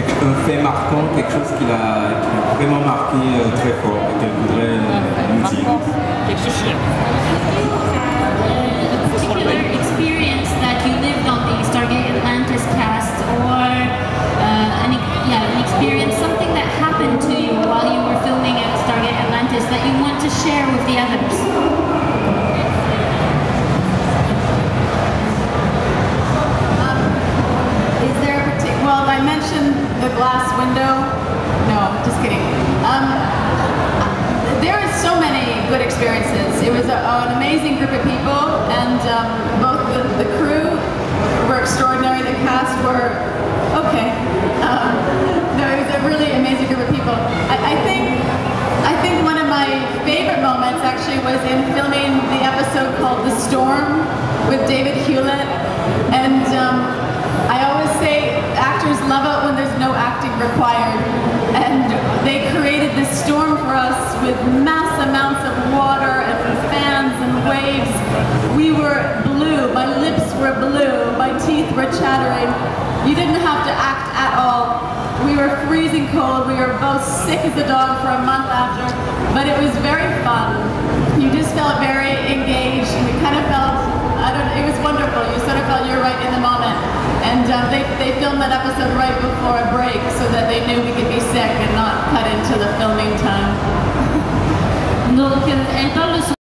un fait marquant, quelque chose qui l'a vraiment marqué très fort et qu'elle voudrait nous dire. Quelque chose A particular experience that you lived on the Stargate Atlantis cast, or an experience, something that happened to you while you were filming at Stargate Atlantis that you want to share with the others. Is there a particular, well, I mentioned the glass window. No, just kidding. There are so many good experiences. It was an amazing group of people, and both the crew were extraordinary. The cast were okay. No, it was a really amazing group of people. I think one of my favorite moments actually was in filming the episode called The Storm with David Hewlett, and I always say actors love it when there's no acting required, and they created this storm for us with mass amounts of water and fans and waves. We were blue, my lips were blue, my teeth were chattering. You didn't have to act at all. We were freezing cold, we were both sick as a dog for a month after, but it was very fun. You just felt very engaged, and you kind of felt, it was wonderful. You sort of felt you're right in the moment. And they filmed that episode right before a break so that they knew we could be sick and not cut into the filming time. Donc, elle parle de son